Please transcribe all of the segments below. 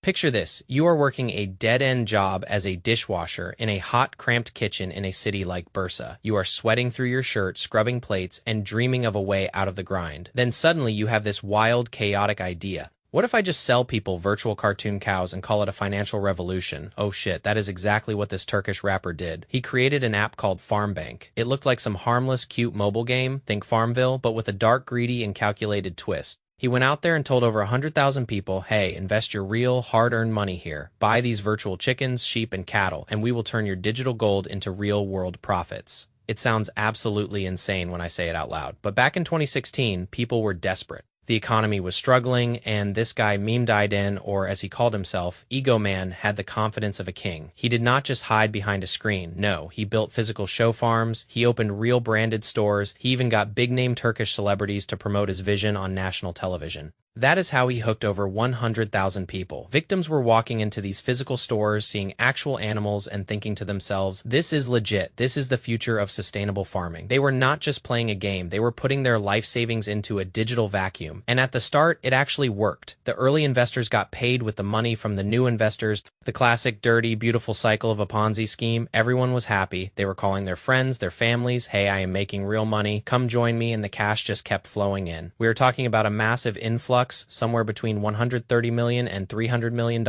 Picture this, you are working a dead-end job as a dishwasher in a hot, cramped kitchen in a city like Bursa. You are sweating through your shirt, scrubbing plates, and dreaming of a way out of the grind. Then suddenly you have this wild, chaotic idea. What if I just sell people virtual cartoon cows and call it a financial revolution? Oh shit, that is exactly what this Turkish rapper did. He created an app called Farmbank. It looked like some harmless, cute mobile game, think Farmville, but with a dark, greedy, and calculated twist. He went out there and told over 100,000 people, hey, invest your real, hard-earned money here. Buy these virtual chickens, sheep, and cattle, and we will turn your digital gold into real-world profits. It sounds absolutely insane when I say it out loud, but back in 2016, people were desperate. The economy was struggling, and this guy Meme Died In, or as he called himself, Ego Man, had the confidence of a king. He did not just hide behind a screen. No, he built physical show farms, he opened real branded stores, he even got big-name Turkish celebrities to promote his vision on national television. That is how he hooked over 100,000 people. Victims were walking into these physical stores, seeing actual animals, and thinking to themselves, this is legit, this is the future of sustainable farming. They were not just playing a game, they were putting their life savings into a digital vacuum. And at the start, it actually worked. The early investors got paid with the money from the new investors. The classic, dirty, beautiful cycle of a Ponzi scheme. Everyone was happy. They were calling their friends, their families, hey, I am making real money, come join me, and the cash just kept flowing in. We are talking about a massive influx, somewhere between $130 million and $300 million,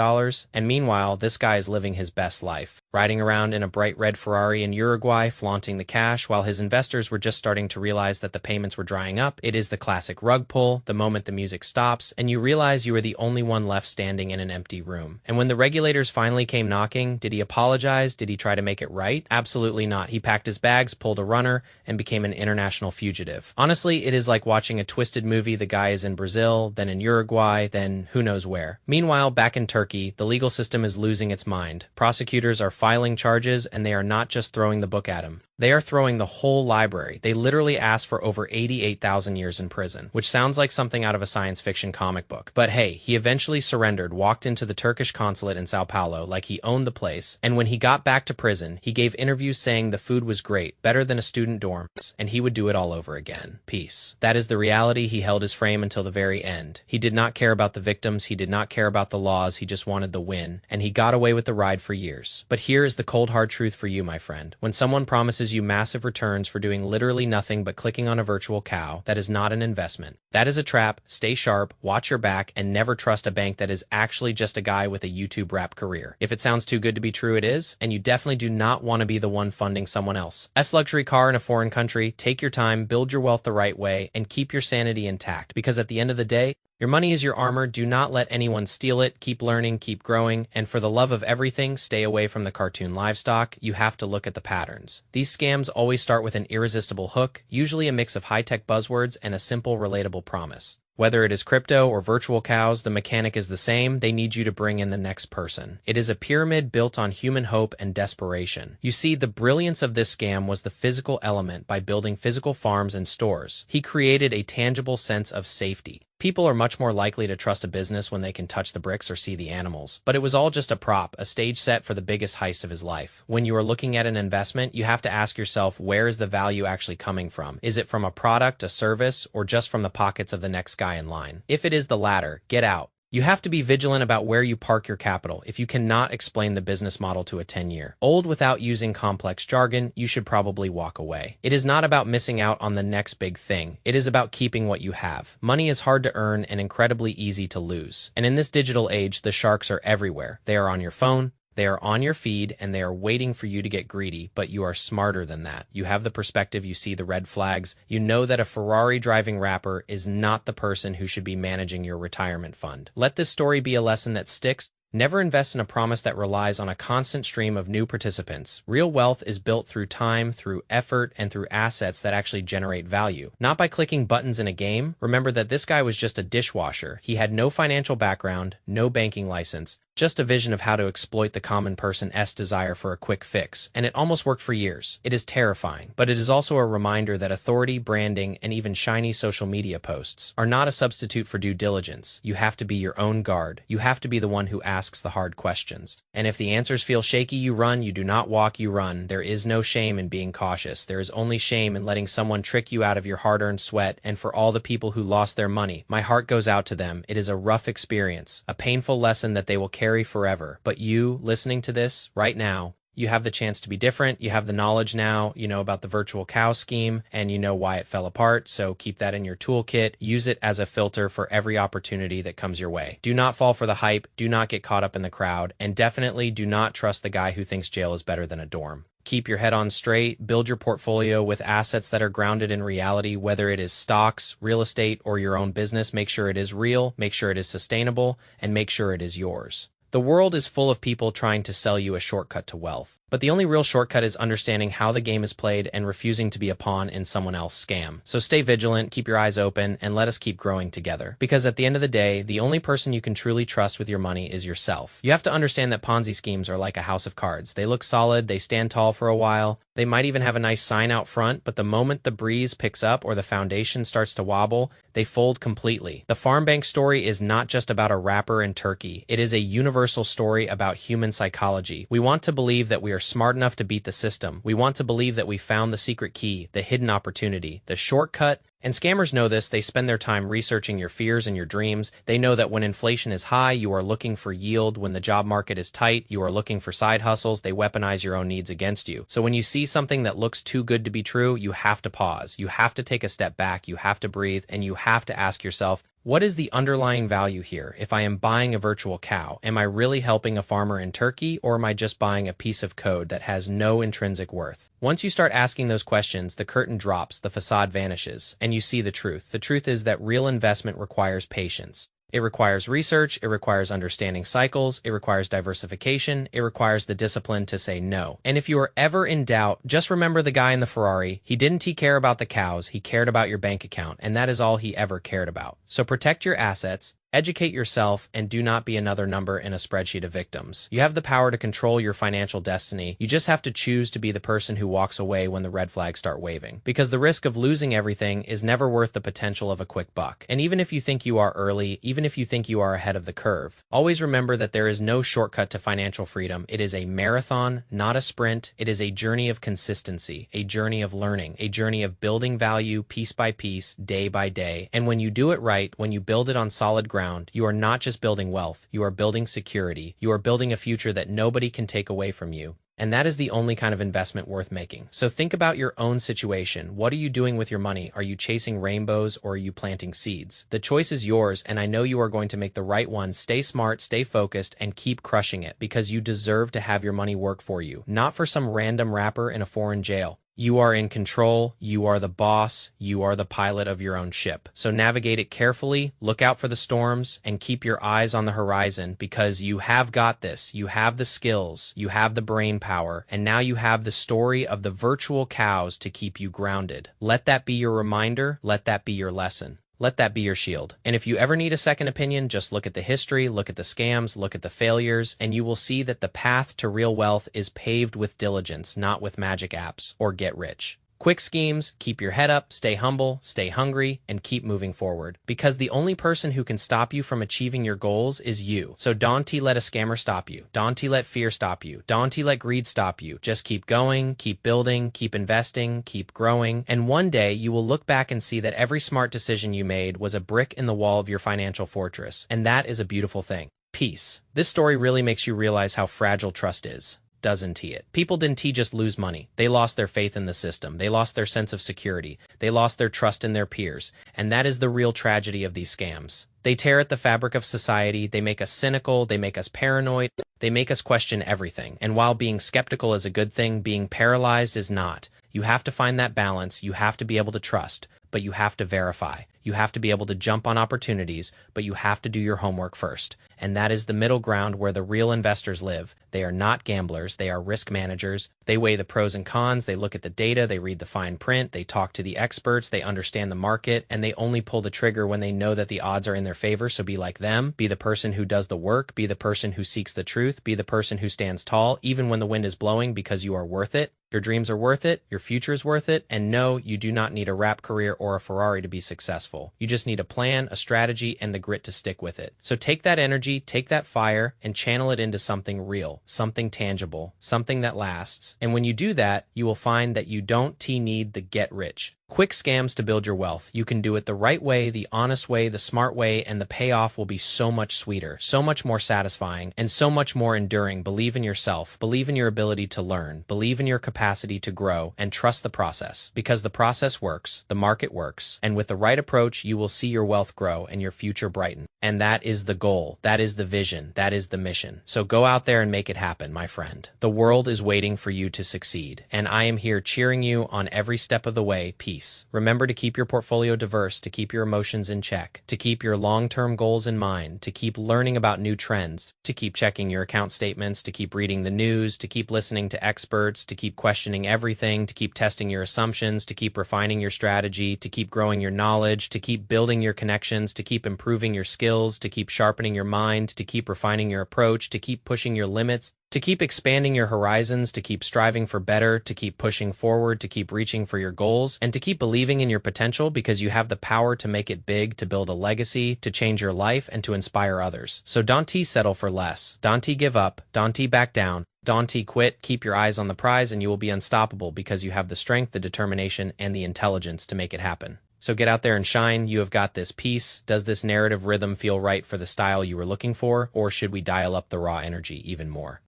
and meanwhile, this guy is living his best life, riding around in a bright red Ferrari in Uruguay, flaunting the cash, while his investors were just starting to realize that the payments were drying up. It is the classic rug pull, the moment the music stops, and you realize you are the only one left standing in an empty room. And when the regulators finally came knocking, did he apologize? Did he try to make it right? Absolutely not. He packed his bags, pulled a runner, and became an international fugitive. Honestly, it is like watching a twisted movie. The guy is in Brazil, then in Uruguay, then who knows where. Meanwhile, back in Turkey, the legal system is losing its mind. Prosecutors are filing charges, and they are not just throwing the book at him. They are throwing the whole library. They literally asked for over 88,000 years in prison, which sounds like something out of a science fiction comic book. But hey, he eventually surrendered, walked into the Turkish consulate in Sao Paulo like he owned the place, and when he got back to prison, he gave interviews saying the food was great, better than a student dorm, and he would do it all over again. Peace. That is the reality. He held his frame until the very end. He did not care about the victims, he did not care about the laws, he just wanted the win, and he got away with the ride for years. But here is the cold hard truth for you, my friend. When someone promises you massive returns for doing literally nothing but clicking on a virtual cow, that is not an investment. That is a trap. Stay sharp, watch your back, and never trust a bank that is actually just a guy with a YouTube rap career. If it sounds too good to be true, it is, and you definitely do not want to be the one funding someone else's luxury car in a foreign country. Take your time, build your wealth the right way, and keep your sanity intact, because at the end of the day, your money is your armor. Do not let anyone steal it. Keep learning, keep growing, and for the love of everything, stay away from the cartoon livestock. You have to look at the patterns. These scams always start with an irresistible hook, usually a mix of high-tech buzzwords and a simple, relatable promise. Whether it is crypto or virtual cows, the mechanic is the same. They need you to bring in the next person. It is a pyramid built on human hope and desperation. You see, the brilliance of this scam was the physical element. By building physical farms and stores, he created a tangible sense of safety. People are much more likely to trust a business when they can touch the bricks or see the animals. But it was all just a prop, a stage set for the biggest heist of his life. When you are looking at an investment, you have to ask yourself, where is the value actually coming from? Is it from a product, a service, or just from the pockets of the next guy in line? If it is the latter, get out. You have to be vigilant about where you park your capital. If you cannot explain the business model to a 10-year-old without using complex jargon, you should probably walk away. It is not about missing out on the next big thing. It is about keeping what you have. Money is hard to earn and incredibly easy to lose. And in this digital age, the sharks are everywhere. They are on your phone, they are on your feed, and they are waiting for you to get greedy, but you are smarter than that. You have the perspective, you see the red flags, you know that a Ferrari-driving rapper is not the person who should be managing your retirement fund. Let this story be a lesson that sticks. Never invest in a promise that relies on a constant stream of new participants. Real wealth is built through time, through effort, and through assets that actually generate value. Not by clicking buttons in a game. Remember that this guy was just a dishwasher. He had no financial background, no banking license, just a vision of how to exploit the common person's desire for a quick fix, and it almost worked for years. It is terrifying, but it is also a reminder that authority, branding, and even shiny social media posts are not a substitute for due diligence. You have to be your own guard. You have to be the one who asks the hard questions. And if the answers feel shaky, you run. You do not walk, you run. There is no shame in being cautious. There is only shame in letting someone trick you out of your hard-earned sweat. And for all the people who lost their money, my heart goes out to them. It is a rough experience, a painful lesson that they will carry carry forever. But you, listening to this right now, you have the chance to be different. You have the knowledge now, you know about the virtual cow scheme, and you know why it fell apart. So keep that in your toolkit. Use it as a filter for every opportunity that comes your way. Do not fall for the hype. Do not get caught up in the crowd. And definitely do not trust the guy who thinks jail is better than a dorm. Keep your head on straight. Build your portfolio with assets that are grounded in reality, whether it is stocks, real estate, or your own business. Make sure it is real, make sure it is sustainable, and make sure it is yours. The world is full of people trying to sell you a shortcut to wealth. But the only real shortcut is understanding how the game is played and refusing to be a pawn in someone else's scam. So stay vigilant, keep your eyes open, and let us keep growing together. Because at the end of the day, the only person you can truly trust with your money is yourself. You have to understand that Ponzi schemes are like a house of cards. They look solid, they stand tall for a while, they might even have a nice sign out front, but the moment the breeze picks up or the foundation starts to wobble, they fold completely. The farm bank story is not just about a rapper in Turkey. It is a universal story about human psychology. We want to believe that we are smart enough to beat the system. We want to believe that we found the secret key, the hidden opportunity, the shortcut. And scammers know this. They spend their time researching your fears and your dreams. They know that when inflation is high, you are looking for yield. When the job market is tight, you are looking for side hustles. They weaponize your own needs against you. So when you see something that looks too good to be true, you have to pause. You have to take a step back. You have to breathe, and you have to ask yourself, what is the underlying value here? If I am buying a virtual cow, am I really helping a farmer in Turkey, or am I just buying a piece of code that has no intrinsic worth? Once you start asking those questions, the curtain drops, the facade vanishes, and you see the truth. The truth is that real investment requires patience. It requires research, it requires understanding cycles, it requires diversification, it requires the discipline to say no. And if you are ever in doubt, just remember the guy in the Ferrari. He didn't care about the cows, he cared about your bank account, and that is all he ever cared about. So protect your assets, educate yourself, and do not be another number in a spreadsheet of victims. You have the power to control your financial destiny. You just have to choose to be the person who walks away when the red flags start waving. Because the risk of losing everything is never worth the potential of a quick buck. And even if you think you are early, even if you think you are ahead of the curve, always remember that there is no shortcut to financial freedom. It is a marathon, not a sprint. It is a journey of consistency, a journey of learning, a journey of building value piece by piece, day by day. And when you do it right, when you build it on solid ground, you are not just building wealth, you are building security. You are building a future that nobody can take away from you. And that is the only kind of investment worth making. So think about your own situation. What are you doing with your money? Are you chasing rainbows, or are you planting seeds? The choice is yours, and I know you are going to make the right one. Stay smart, stay focused, and keep crushing it, because you deserve to have your money work for you, not for some random rapper in a foreign jail. You are in control, you are the boss, you are the pilot of your own ship. So navigate it carefully, look out for the storms, and keep your eyes on the horizon, because you have got this. You have the skills, you have the brain power, and now you have the story of the virtual cows to keep you grounded. Let that be your reminder, let that be your lesson. Let that be your shield. And if you ever need a second opinion, just look at the history, look at the scams, look at the failures, and you will see that the path to real wealth is paved with diligence, not with magic apps or get rich. Quick schemes, keep your head up, stay humble, stay hungry, and keep moving forward. Because the only person who can stop you from achieving your goals is you. So don't let a scammer stop you. Don't let fear stop you. Don't let greed stop you. Just keep going, keep building, keep investing, keep growing. And one day you will look back and see that every smart decision you made was a brick in the wall of your financial fortress. And that is a beautiful thing. Peace. This story really makes you realize how fragile trust is. Doesn't it? People didn't just lose money. They lost their faith in the system. They lost their sense of security. They lost their trust in their peers. And that is the real tragedy of these scams. They tear at the fabric of society. They make us cynical. They make us paranoid. They make us question everything. And while being skeptical is a good thing, being paralyzed is not. You have to find that balance. You have to be able to trust, but you have to verify. You have to be able to jump on opportunities, but you have to do your homework first. And that is the middle ground where the real investors live. They are not gamblers. They are risk managers. They weigh the pros and cons. They look at the data. They read the fine print. They talk to the experts. They understand the market, and they only pull the trigger when they know that the odds are in their favor. So be like them. Be the person who does the work. Be the person who seeks the truth. Be the person who stands tall, even when the wind is blowing, because you are worth it. Your dreams are worth it, your future is worth it, and no, you do not need a rap career or a Ferrari to be successful. You just need a plan, a strategy, and the grit to stick with it. So take that energy, take that fire, and channel it into something real, something tangible, something that lasts. And when you do that, you will find that you don't need the get rich. Quick scams to build your wealth. You can do it the right way, the honest way, the smart way, and the payoff will be so much sweeter, so much more satisfying, and so much more enduring. Believe in yourself, believe in your ability to learn, believe in your capacity to grow, and trust the process. Because the process works, the market works, and with the right approach, you will see your wealth grow and your future brighten. And that is the goal, that is the vision, that is the mission. So go out there and make it happen, my friend. The world is waiting for you to succeed, and I am here cheering you on every step of the way. Peace. Remember to keep your portfolio diverse, to keep your emotions in check, to keep your long-term goals in mind, to keep learning about new trends, to keep checking your account statements, to keep reading the news, to keep listening to experts, to keep questioning everything, to keep testing your assumptions, to keep refining your strategy, to keep growing your knowledge, to keep building your connections, to keep improving your skills, to keep sharpening your mind, to keep refining your approach, to keep pushing your limits, to keep expanding your horizons, to keep striving for better, to keep pushing forward, to keep reaching for your goals, and to keep believing in your potential because you have the power to make it big, to build a legacy, to change your life, and to inspire others. So don't settle for less. Don't give up. Don't back down. Don't quit. Keep your eyes on the prize and you will be unstoppable because you have the strength, the determination, and the intelligence to make it happen. So get out there and shine. You have got this. Peace. Does this narrative rhythm feel right for the style you were looking for, or should we dial up the raw energy even more?